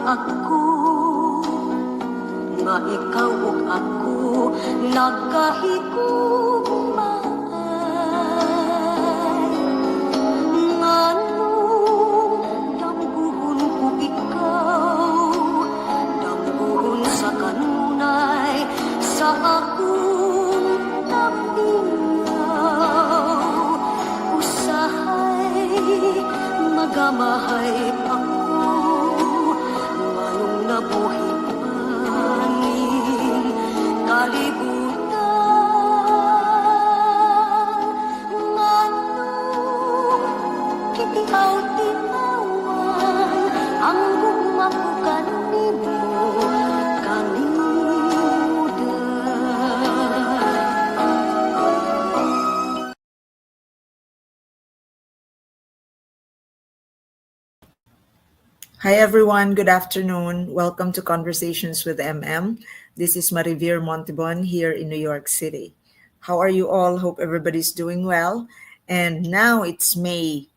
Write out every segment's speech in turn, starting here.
ako nga ikaw ug ako nagkahigugmaay nganong damguhon ko ikaw damguhon sa kanunay sa akong taminaw usahay magamahay ako nganong nabuhi kalibutan nganong kitiaw tinawan ang gumapukan nimo kanimudan. Hi everyone, good afternoon. Welcome to Conversations with MM. This is Marivir Montibon here in New York City. How are you all? Hope everybody's doing well. And now it's May.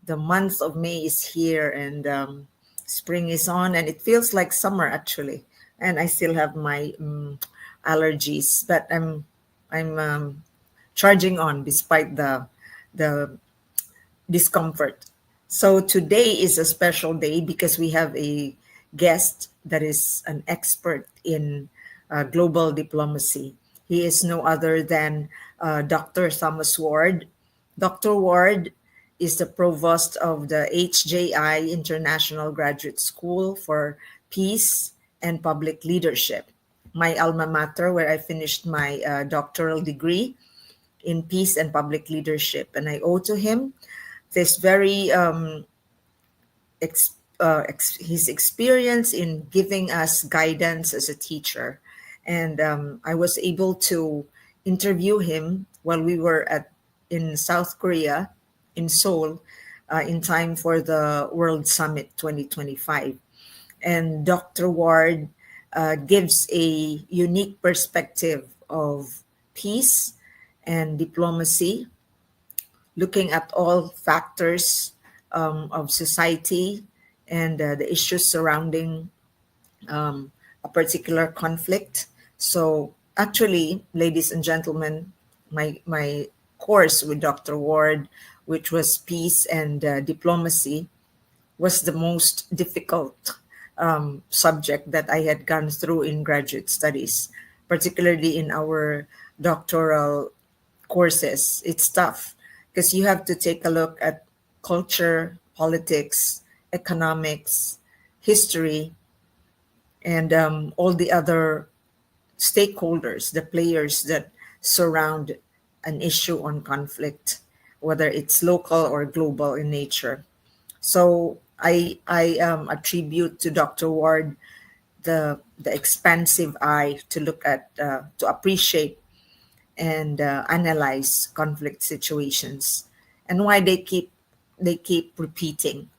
The month of May is here and spring is on and it feels like summer actually. And I still have my allergies, but I'm charging on despite the discomfort. So today is a special day because we have a guest that is an expert in global diplomacy. He is no other than Dr. Thomas Ward. Dr. Ward is the provost of the HJI International Graduate School for Peace and Public Leadership, my alma mater, where I finished my doctoral degree in peace and public leadership. And I owe to him this very his experience in giving us guidance as a teacher. And I was able to interview him while we were in South Korea, in Seoul, in time for the World Summit 2025. And Dr. Ward gives a unique perspective of peace and diplomacy, looking at all factors of society and the issues surrounding a particular conflict. So actually, ladies and gentlemen, my course with Dr. Ward, which was peace and diplomacy, was the most difficult subject that I had gone through in graduate studies, particularly in our doctoral courses. It's tough because you have to take a look at culture, politics, economics, history, and all the other stakeholders, the players that surround an issue on conflict, whether it's local or global in nature. So I attribute to Dr. Ward the expansive eye to look at, to appreciate and analyze conflict situations and why they keep repeating.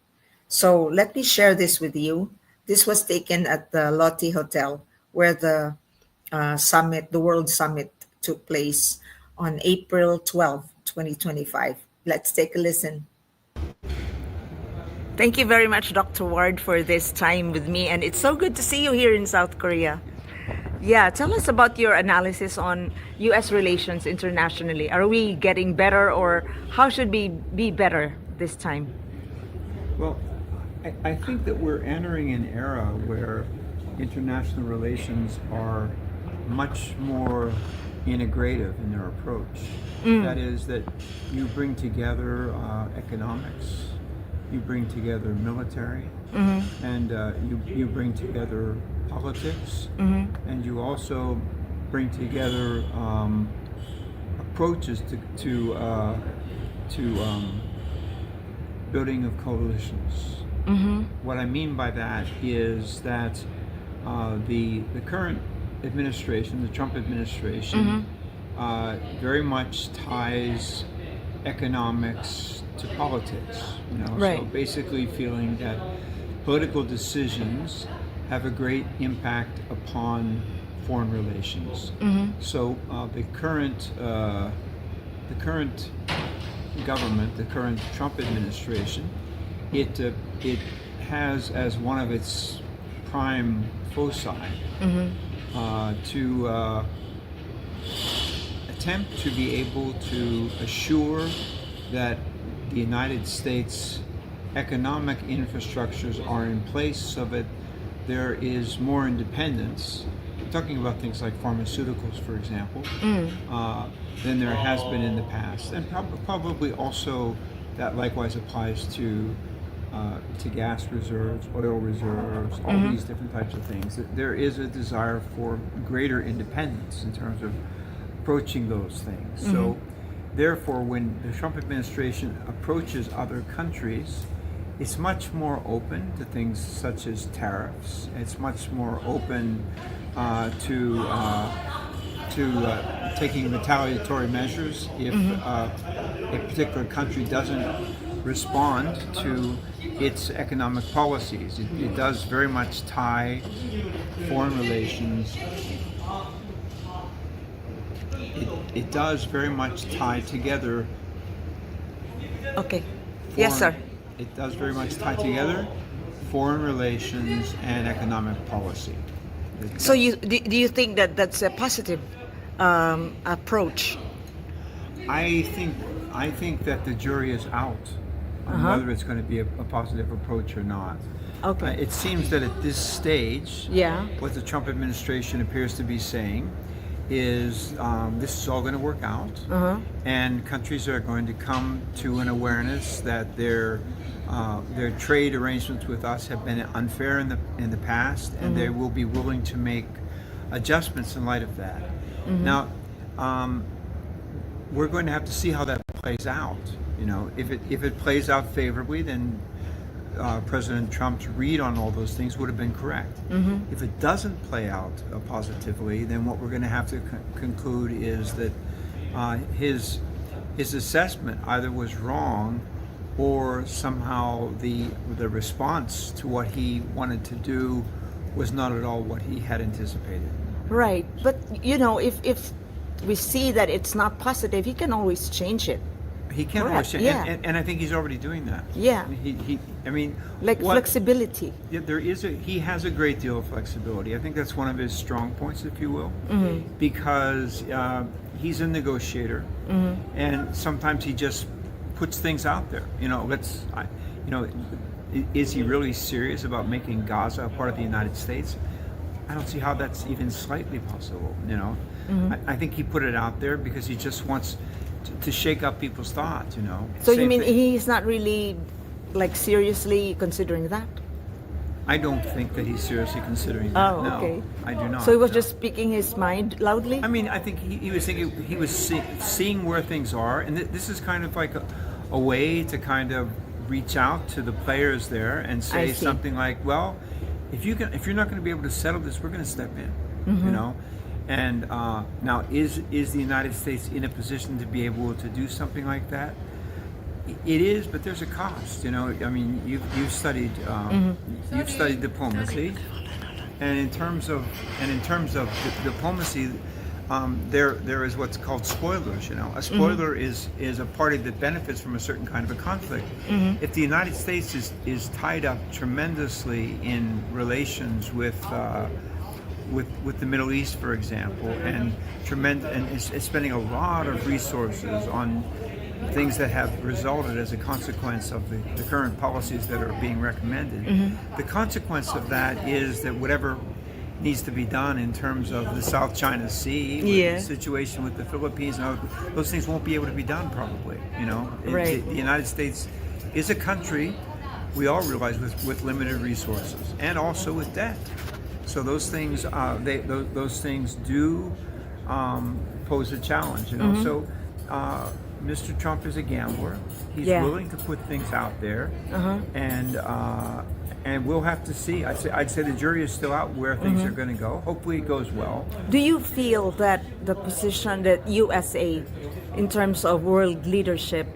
So let me share this with you. This was taken at the Lotte Hotel where the summit, the World Summit, took place on April 12, 2025. Let's take a listen. Thank you very much, Dr. Ward, for this time with me. And it's so good to see you here in South Korea. Yeah, tell us about your analysis on U.S. relations internationally. Are we getting better, or how should we be better this time? Well, I think that we're entering an era where international relations are much more integrative in their approach. That is, that you bring together economics, you bring together military, and you bring together politics, and you also bring together approaches to building of coalitions. What I mean by that is that the current administration, the Trump administration, very much ties economics to politics. Right. So basically feeling that political decisions have a great impact upon foreign relations. So the current government, the current Trump administration, it has as one of its prime foci to attempt to be able to assure that the United States economic infrastructures are in place so that there is more independence. I'm talking about things like pharmaceuticals, for example, than there has been in the past, and probably also that likewise applies to gas reserves, oil reserves, all these different types of things. There is a desire for greater independence in terms of approaching those things. So, therefore, when the Trump administration approaches other countries, it's much more open to things such as tariffs. It's much more open to taking retaliatory measures if a particular country doesn't respond to its economic policies. It does very much tie foreign relations. It does very much tie together. Okay. Yes, sir. It does very much tie together foreign relations and economic policy. So do you think that that's a positive approach? I think that the jury is out on whether it's going to be a positive approach or not. Okay. It seems that at this stage, what the Trump administration appears to be saying is this is all going to work out, and countries are going to come to an awareness that their trade arrangements with us have been unfair in the past, and they will be willing to make adjustments in light of that. Now, we're going to have to see how that plays out. You know, if it plays out favorably, then President Trump's read on all those things would have been correct. If it doesn't play out positively, then what we're going to have to conclude is that his assessment either was wrong, or somehow the response to what he wanted to do was not at all what he had anticipated. Right, but you know, if we see that it's not positive, he can always change it. He can always change, and I think he's already doing that. Yeah. I mean, flexibility. Yeah, he has a great deal of flexibility. I think that's one of his strong points, if you will, because he's a negotiator, and sometimes he just puts things out there. You know, is he really serious about making Gaza a part of the United States? I don't see how that's even slightly possible. You know, I think he put it out there because he just wants to shake up people's thoughts. You know. So you mean he's not really seriously considering that? I don't think that he's seriously considering that. Oh, okay. No, I do not. So he was just speaking his mind loudly? I mean, I think he was thinking, he was seeing where things are, and this is kind of like a way to kind of reach out to the players there and say something like, well, if you're not going to be able to settle this, we're going to step in. You know, and now is the United States in a position to be able to do something like that? It is, but there's a cost. You know, I mean, you've studied diplomacy, and in terms of diplomacy, there is what's called spoilers. You know, a spoiler is a party that benefits from a certain kind of a conflict. If the United States is tied up tremendously in relations with the Middle East, for example, and is spending a lot of resources on things that have resulted as a consequence of the current policies that are being recommended. The consequence of that is that whatever needs to be done in terms of the South China Sea, the situation with the Philippines, and those things won't be able to be done probably. You know, the United States is a country, we all realize, with limited resources and also with debt. So those things, those things do pose a challenge. You know, so. Mr. Trump is a gambler. He's willing to put things out there, and we'll have to see. I'd say the jury is still out where things are going to go. Hopefully, it goes well. Do you feel that the position that USA, in terms of world leadership,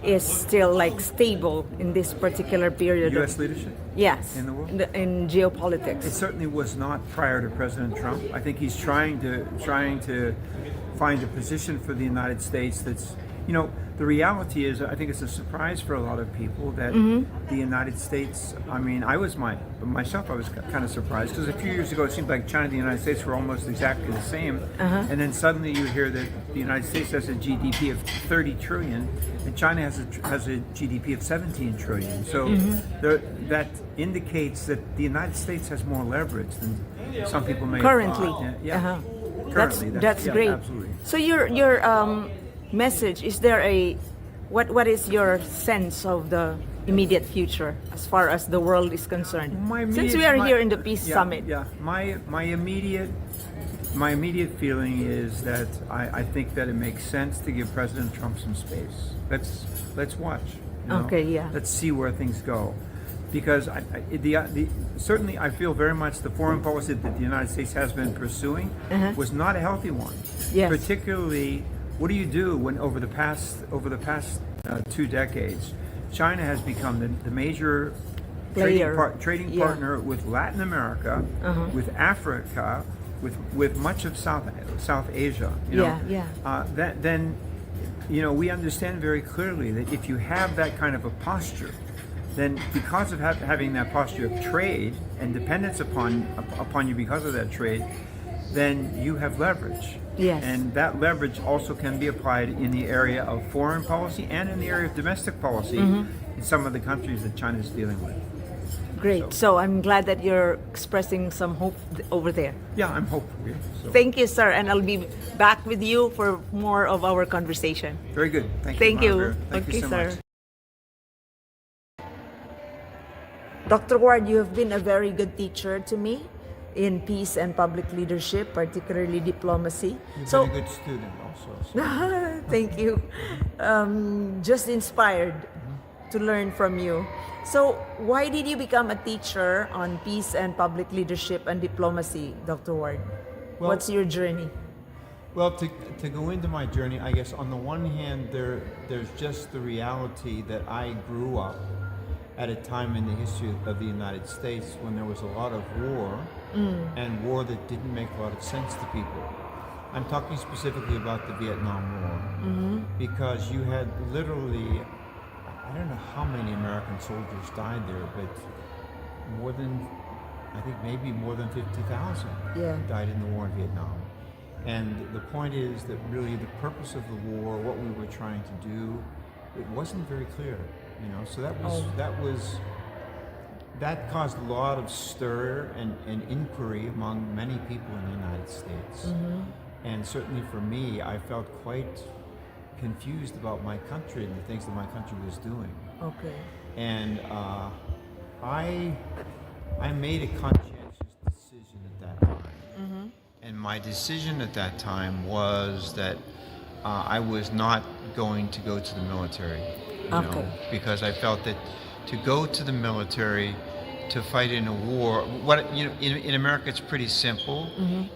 is still stable in this particular period? U.S. leadership? Yes. In the world? In geopolitics. It certainly was not prior to President Trump. I think he's trying to find a position for the United States that's You know, the reality is, I think it's a surprise for a lot of people that the United States, I mean, I was kind of surprised, because a few years ago it seemed like China and the United States were almost exactly the same. And then suddenly you hear that the United States has a GDP of 30 trillion and China has a GDP of 17 trillion. So that indicates that the United States has more leverage than some people may Currently. have thought. Yeah. Currently, that's yeah, great. Absolutely. So your message, is there what is your sense of the immediate future as far as the world is concerned? Since we are here in the Peace Summit. Yeah, my immediate feeling is that I think that it makes sense to give President Trump some space. Let's watch. You know? Okay, yeah. Let's see where things go, because certainly I feel very much the foreign policy that the United States has been pursuing was not a healthy one. Yes. Particularly, what do you do when over the past 2 decades, China has become the major trading partner with Latin America, with Africa, with much of South Asia. You know, then you know, we understand very clearly that if you have that kind of a posture, then because of having that posture of trade and dependence upon you because of that trade, then you have leverage. Yes. And that leverage also can be applied in the area of foreign policy and in the area of domestic policy in some of the countries that China is dealing with. Great. So I'm glad that you're expressing some hope over there. Yeah, I'm hopeful. Yeah, so. Thank you, sir, and I'll be back with you for more of our conversation. Very good. Thank Thank you. you. Margaret. Thank you so sir. much. Dr. Ward, you have been a very good teacher to me in peace and public leadership, particularly diplomacy. You've been a good student also. So. Thank you. Just inspired to learn from you. So, why did you become a teacher on peace and public leadership and diplomacy, Dr. Ward? Well, what's your journey? Well, to go into my journey, I guess on the one hand, there's just the reality that I grew up at a time in the history of the United States when there was a lot of war, and war that didn't make a lot of sense to people. I'm talking specifically about the Vietnam War, because you had literally, I don't know how many American soldiers died there, but I think maybe more than 50,000 died in the war in Vietnam. And the point is that really the purpose of the war, what we were trying to do, it wasn't very clear, you know. So that caused a lot of stir and inquiry among many people in the United States. And certainly for me, I felt quite confused about my country and the things that my country was doing. Okay. And I made a conscientious decision at that time. And my decision at that time was that I was not going to go to the military, you know, because I felt that to go to the military to fight in a war, in America it's pretty simple.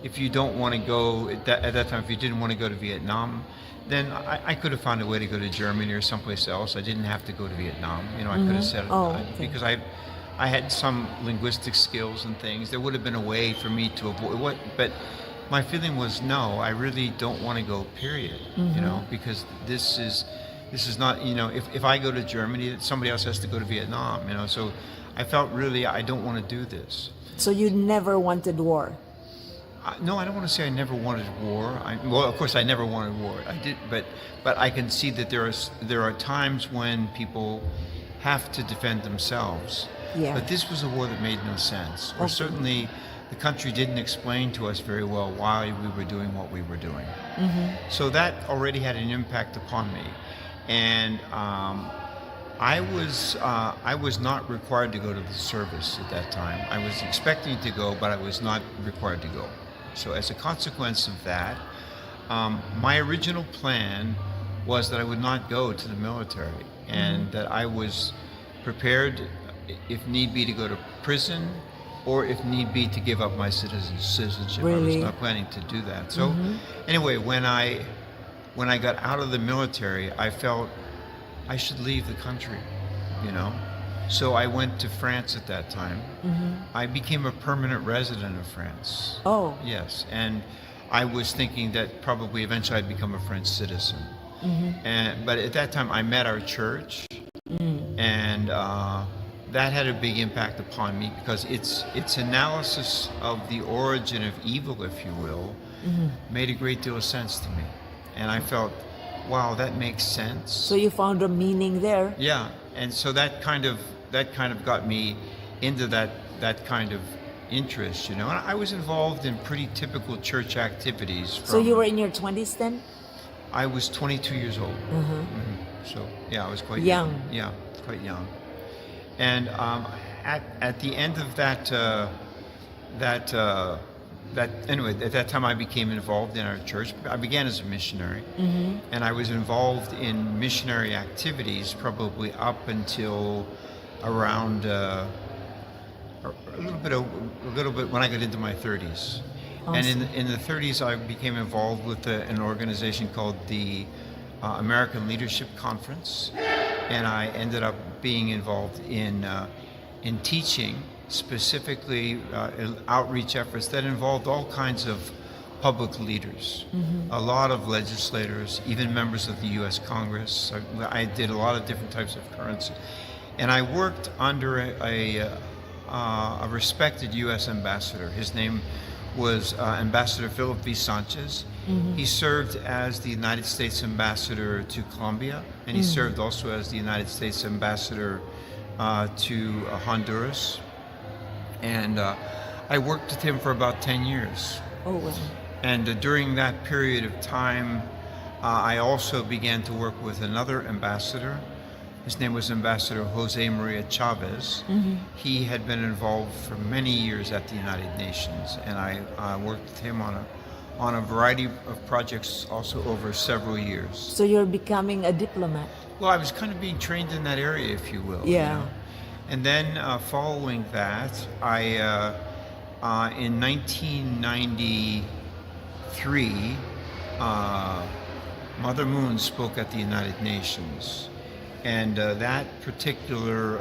If you don't want to go at that time, if you didn't want to go to Vietnam, then I could have found a way to go to Germany or someplace else. I didn't have to go to Vietnam. You know, I could have said because I had some linguistic skills and things. There would have been a way for me to avoid but my feeling was no, I really don't want to go, period. You know, because this is not, you know, if I go to Germany, somebody else has to go to Vietnam, you know, so I felt really I don't want to do this. So you never wanted war? No, I don't want to say I never wanted war. Well, of course, I never wanted war. I did, but I can see that there are times when people have to defend themselves. Yeah. But this was a war that made no sense. Or certainly, the country didn't explain to us very well why we were doing what we were doing. So that already had an impact upon me, and I was not required to go to the service at that time. I was expecting to go, but I was not required to go. So as a consequence of that, my original plan was that I would not go to the military, and that I was prepared, if need be, to go to prison, or if need be, to give up my citizenship. Really? I was not planning to do that. So anyway, when I got out of the military, I felt I should leave the country, you know. So I went to France at that time. I became a permanent resident of France. Oh. Yes, and I was thinking that probably eventually I'd become a French citizen. But at that time, I met our church, and that had a big impact upon me because its analysis of the origin of evil, if you will, made a great deal of sense to me, and I felt, wow, that makes sense. So you found a meaning there. Yeah, and so that kind of got me into that kind of interest, you know. And I was involved in pretty typical church activities. So you were in your 20s then? I was 22 years old. So yeah, I was quite Young. Yeah, quite young. And at the end of anyway, at that time I became involved in our church. I began as a missionary, and I was involved in missionary activities probably up until around a little bit when I got into my 30s. Awesome. And in the 30s, I became involved with an organization called the American Leadership Conference, and I ended up being involved in teaching, specifically outreach efforts that involved all kinds of public leaders, a lot of legislators, even members of the U.S. Congress. I did a lot of different types of currency, and I worked under a respected U.S. ambassador. His name was Ambassador Philip V. Sanchez. He served as the United States ambassador to Colombia, and he served also as the United States ambassador to Honduras. And I worked with him for about 10 years. Oh, wow. And during that period of time, I also began to work with another ambassador. His name was Ambassador Jose Maria Chavez. He had been involved for many years at the United Nations, and I worked with him on a variety of projects also over several years. So you're becoming a diplomat. Well, I was kind of being trained in that area, if you will. Yeah. You know? And then following that, I in 1993, Mother Moon spoke at the United Nations. And that particular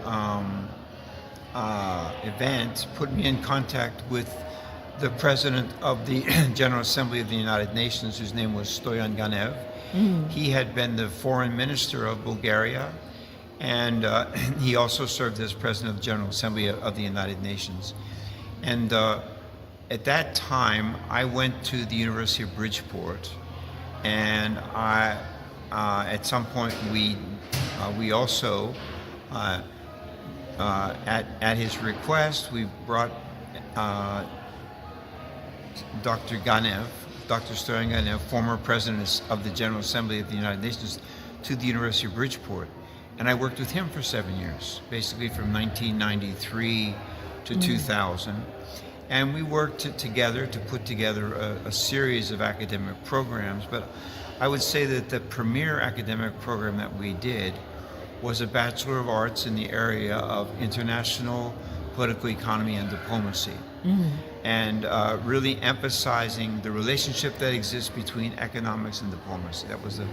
event put me in contact with the president of the General Assembly of the United Nations, whose name was Stoyan Ganev. He had been the foreign minister of Bulgaria, and he also served as president of the General Assembly of the United Nations. And at that time, I went to the University of Bridgeport, and at some point we also, at his request, we brought Dr. Stoyan Ganev, former president of the General Assembly of the United Nations, to the University of Bridgeport. And I worked with him for 7 years, basically from 1993 to 2000. And we worked together to put together a series of academic programs. But I would say that the premier academic program that we did was a Bachelor of Arts in the area of international political economy and diplomacy, and really emphasizing the relationship that exists between economics and diplomacy. That was the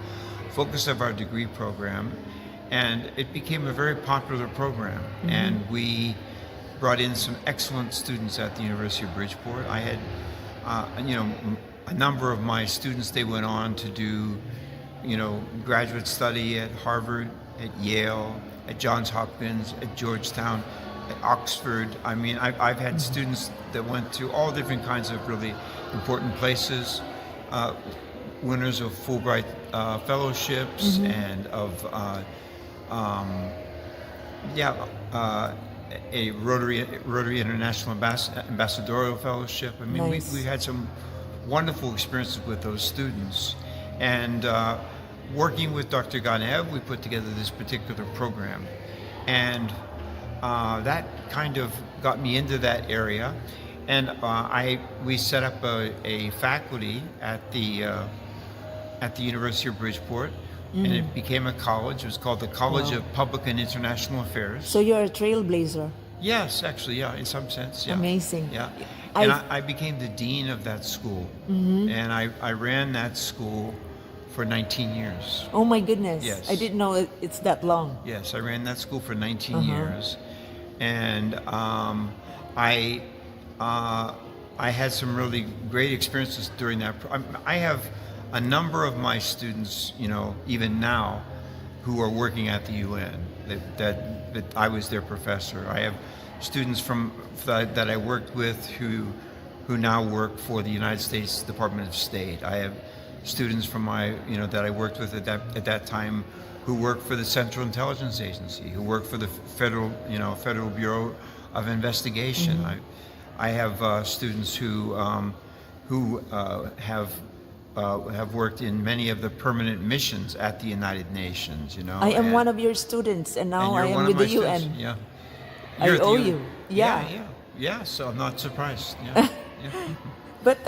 focus of our degree program, and it became a very popular program, and we brought in some excellent students at the University of Bridgeport. I had, a number of my students, they went on to do, graduate study at Harvard, at Yale, at Johns Hopkins, at Georgetown, at Oxford. I mean, I've had students that went to all different kinds of really important places, winners of Fulbright fellowships and of a Rotary International Ambassadorial Fellowship. I mean, Nice. we had some wonderful experiences with those students. And working with Dr. Ganev, we put together this particular program. And that kind of got me into that area. And we set up a faculty at the University of Bridgeport. And it became a college. It was called the College of Public and International Affairs. So you're a trailblazer. Yes, actually, yeah, in some sense, yeah. Amazing. Yeah. And I became the dean of that school. And I ran that school for 19 years. Oh my goodness. Yes. I didn't know it's that long. Yes, I ran that school for 19 years. And I had some really great experiences during that. I a number of my students, even now, who are working at the UN, that I was their professor. I have students that I worked with who now work for the United States Department of State. I have students from that I worked with at that time who work for the Central Intelligence Agency, who work for the Federal Bureau of Investigation. I have students who have worked in many of the permanent missions at the United Nations. I am one of your students, and now I am with the UN. Students. Yeah, I owe you. Yeah. Yeah. So I'm not surprised. Yeah. Yeah. But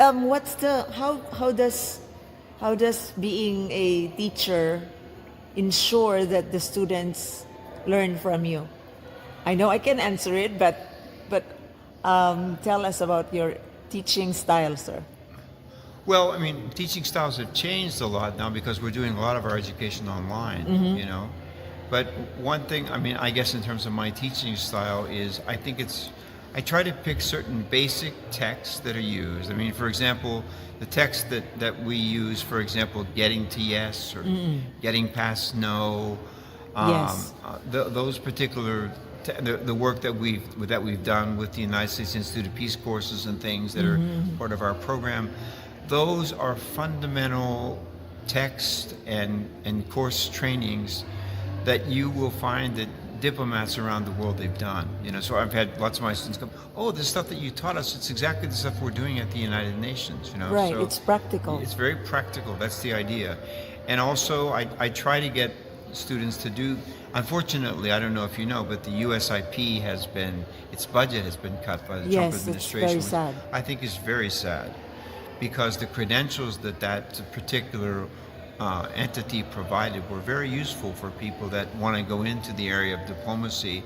how does being a teacher ensure that the students learn from you? I know I can answer it, but tell us about your teaching style, sir. Well, I mean, teaching styles have changed a lot now because we're doing a lot of our education online, But one thing, I mean, I guess in terms of my teaching style is I try to pick certain basic texts that are used. I mean, for example, the text that we use, for example, getting to yes or getting past no, Yes. those particular the work that we've done with the United States Institute of Peace courses and things that are part of our program, those are fundamental text and course trainings that you will find that diplomats around the world they've done. So I've had lots of my students come, oh, the stuff that you taught us, it's exactly the stuff we're doing at the United Nations. Right, So it's practical. it's very practical. That's the idea. And also I try to get students to do, unfortunately, I don't know if you know, but the USIP its budget has been cut by the Trump Yes, administration. it's very sad. Which I think is very sad, because the credentials that particular entity provided were very useful for people that want to go into the area of diplomacy,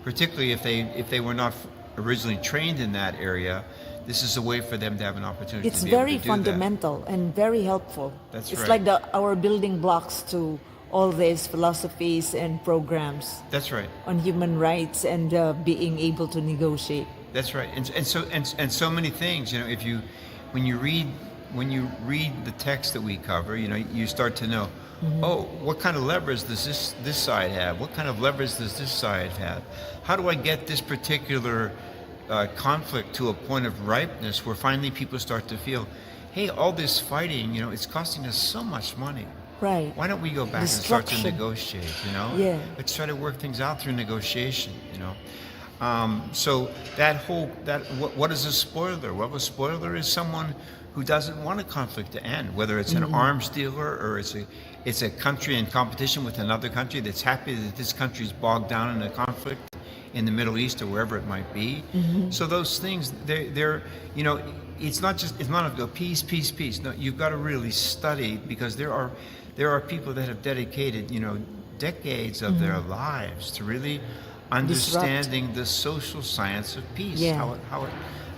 particularly if they were not originally trained in that area. This is a way for them to have an opportunity It's to be able very to do fundamental and very helpful. That's it's right. like our building blocks to all these philosophies and programs that. That's right. on human rights and being able to negotiate. That's right. And so many things. When you read the text that we cover, you start to know, oh, what kind of leverage does this side have? What kind of leverage does this side have? How do I get this particular conflict to a point of ripeness where finally people start to feel, hey, all this fighting, it's costing us so much money. Right. Why don't we go back and start to Destruction. negotiate? Yeah. Let's try to work things out through negotiation. So what is a spoiler? Well, a spoiler is someone who doesn't want a conflict to end, whether it's an arms dealer or it's a country in competition with another country that's happy that this country's bogged down in a conflict in the Middle East or wherever it might be. So those things, they're it's not a peace. No, you've got to really study, because there are people that have dedicated decades of their lives to really understanding the social science of peace. Yeah.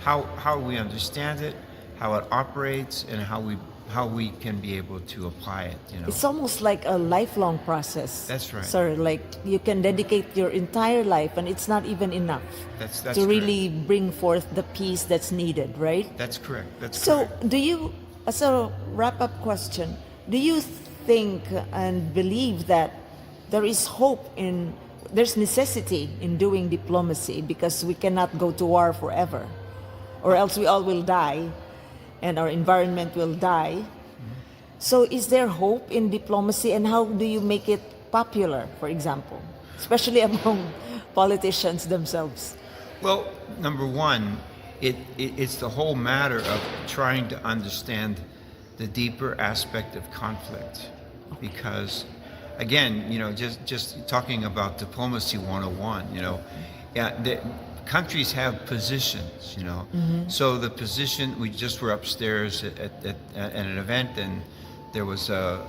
How we understand it, how it operates, and how we can be able to apply it. It's almost like a lifelong process. That's right. Sir, like you can dedicate your entire life and it's not even enough That's to correct. really bring forth the peace that's needed, right? That's correct. So, do you, as a wrap-up question, do you think and believe that there's necessity in doing diplomacy, because we cannot go to war forever, or else we all will die and our environment will die? So is there hope in diplomacy, and how do you make it popular, for example, especially among politicians themselves? Well, number one, it's the whole matter of trying to understand the deeper aspect of conflict. Because, again, just talking about diplomacy 101, the countries have positions, So the position, we just were upstairs at an event, and there was a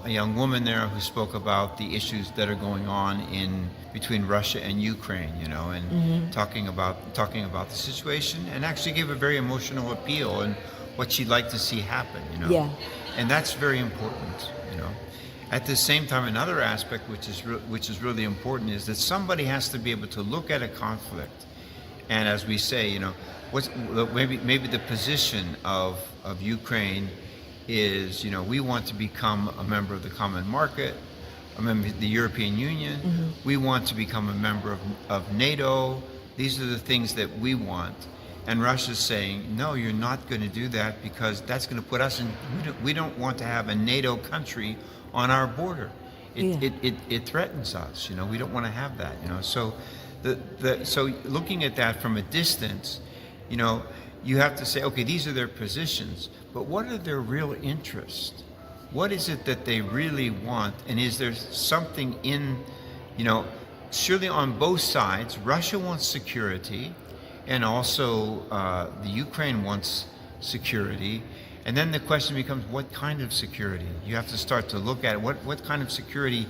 young woman there who spoke about the issues that are going on between Russia and Ukraine, and talking about the situation, and actually gave a very emotional appeal and what she'd like to see happen, Yeah. And that's very important, At the same time, another aspect which is really important is that somebody has to be able to look at a conflict, and as we say, what's maybe the position of Ukraine is, we want to become a member of the common market, a member of the European Union. We want to become a member of NATO. These are the things that we want. And Russia's saying, no, you're not going to do that because that's going to put us in, we don't want to have a NATO country on our border. It threatens us, we don't want to have that, So so looking at that from a distance, you have to say, okay, these are their positions, but what are their real interests? What is it that they really want? And is there something in, surely on both sides, Russia wants security, and also the Ukraine wants security. And then the question becomes, what kind of security? You have to start to look at it. What kind of security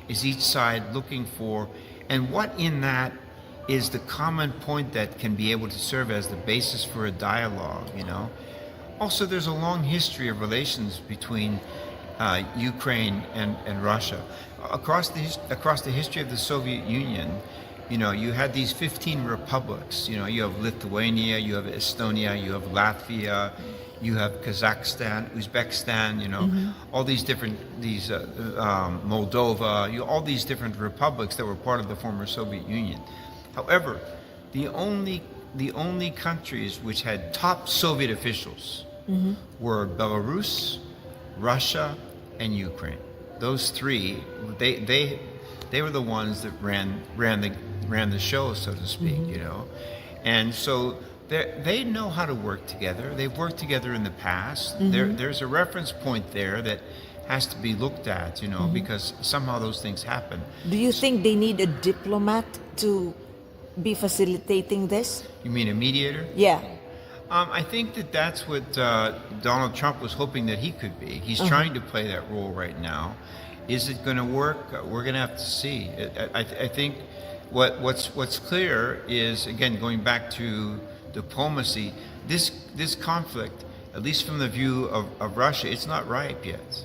is each side looking for? And what in that is the common point that can be able to serve as the basis for a dialogue, Also, there's a long history of relations between Ukraine and Russia. Across the history of the Soviet Union, you had these 15 republics. You have Lithuania, you have Estonia, you have Latvia, you have Kazakhstan, Uzbekistan, all these different, Moldova, all these different republics that were part of the former Soviet Union. However, the only countries which had top Soviet officials were Belarus, Russia, and Ukraine. Those three, they were the ones that ran the show, so to speak, and so they know how to work together. They've worked together in the past. There's a reference point there that has to be looked at, because somehow those things happen. Do you think they need a diplomat to be facilitating this? You mean a mediator? Yeah. I think that's what Donald Trump was hoping that he could be. He's trying to play that role right now. Is it going to work? We're going to have to see. I think what's clear is, again, going back to diplomacy, this conflict, at least from the view of Russia, it's not ripe yet.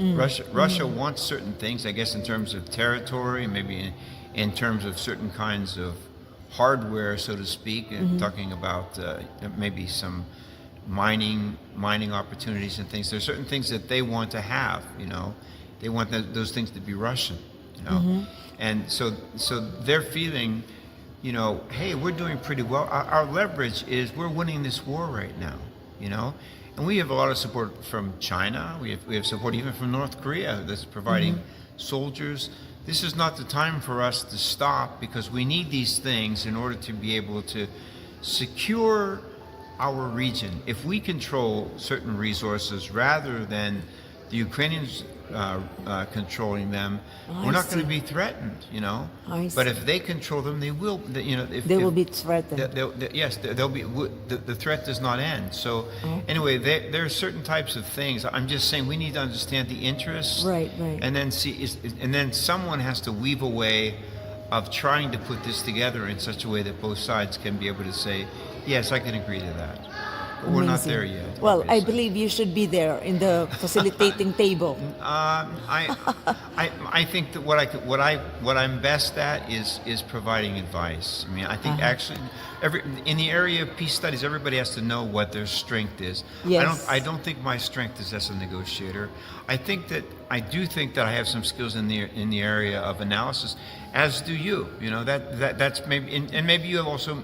Russia wants certain things, I guess, in terms of territory, maybe in terms of certain kinds of hardware, so to speak, and talking about maybe some mining opportunities and things. There's certain things that they want to have, They want those things to be Russian, And so they're feeling, hey, we're doing pretty well. Our leverage is we're winning this war right now, And we have a lot of support from China. We have support even from North Korea that's providing soldiers. This is not the time for us to stop, because we need these things in order to be able to secure our region. If we control certain resources rather than the Ukrainians controlling them, we're not going to be threatened, I see. But if they control them, they will, They will be threatened. Yes, they'll be. The threat does not end. So anyway, there are certain types of things. I'm just saying we need to understand the interests, Right. and then and then someone has to weave a way of trying to put this together in such a way that both sides can be able to say, yes, I can agree to that. But we're not Amazing. there yet. Well, I obviously. believe you should be there in the facilitating table. I think that what I'm best at is providing advice. I mean, I think actually in the area of peace studies, everybody has to know what their strength is. Yes. I don't think my strength is as a negotiator. I do think that I have some skills in the area of analysis, as do you. That's maybe, and maybe you have also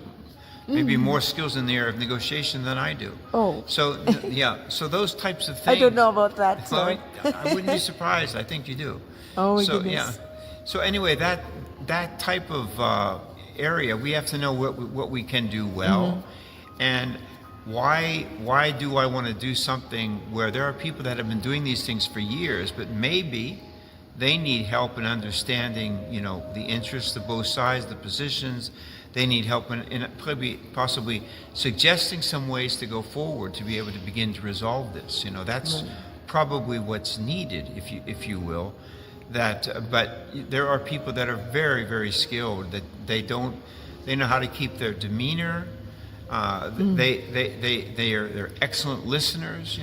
maybe more skills in the area of negotiation than I do. Oh. So so those types of things. I don't know about that. So. Well, I wouldn't be surprised. I think you do. Oh my so goodness. So anyway, that type of area, we have to know what we can do well, and why do I want to do something where there are people that have been doing these things for years, but maybe they need help in understanding, the interests of both sides, the positions. They need help in possibly suggesting some ways to go forward to be able to begin to resolve this. That's probably what's needed, if you will. But there are people that are very, very skilled. That they know how to keep their demeanor. They're excellent listeners,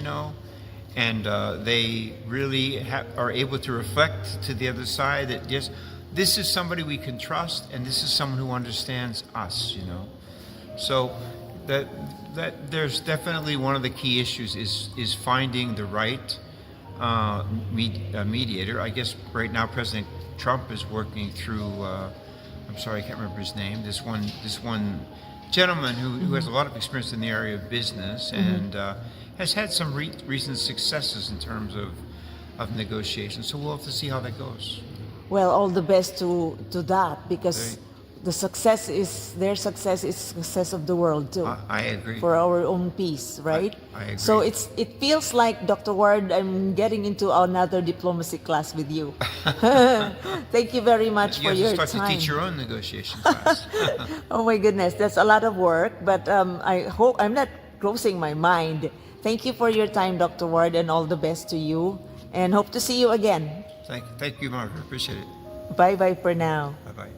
and they really are able to reflect to the other side that yes, this is somebody we can trust, and this is someone who understands us, So that that there's definitely one of the key issues is finding the right mediator. I guess right now President Trump is working through. I'm sorry, I can't remember his name. This one gentleman who has a lot of experience in the area of business and has had some recent successes in terms of negotiations. So we'll have to see how that goes. Well, all the best to that, because They- the success is their success is success of the world too. I agree. For our own peace, right? I agree. So it feels like, Dr. Ward, I'm getting into another diplomacy class with you. Thank you very much You for have your to start time. to teach your own negotiation class. Oh my goodness, that's a lot of work, but I hope I'm not closing my mind. Thank you for your time, Dr. Ward, and all the best to you, and hope to see you again. Thank you, Margaret. Appreciate it. Bye bye for now. Bye bye.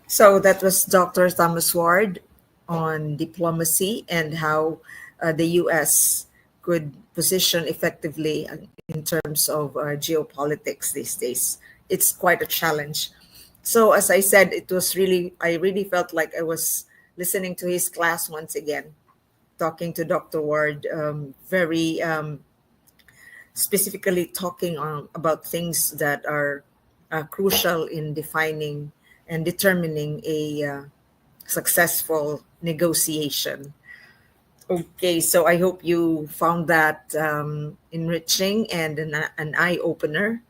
So that was Dr. Thomas Ward on diplomacy and how the U.S. could position effectively in terms of geopolitics these days. It's quite a challenge. So as I said, I really felt like I was listening to his class once again, talking to Dr. Ward, very specifically talking about things that are crucial in defining and determining a successful negotiation. Okay, so I hope you found that enriching and an eye opener.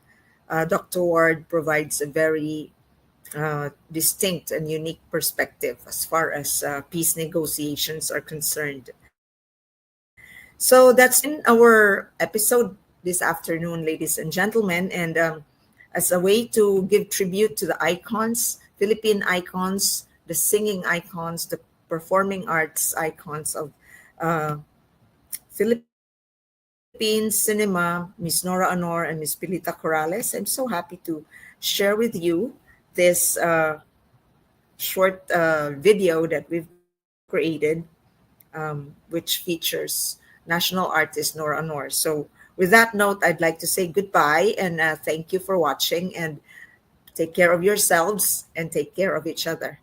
Dr. Ward provides a very distinct and unique perspective as far as peace negotiations are concerned. So that's in our episode this afternoon, ladies and gentlemen. And as a way to give tribute to the icons, Philippine icons, the singing icons, the performing arts icons of uh, Philippine cinema, Miss Nora Aunor and Miss Pilita Corrales, I'm so happy to share with you this short video that we've created, which features national artist Nora Aunor. So with that note, I'd like to say goodbye and thank you for watching, and take care of yourselves and take care of each other.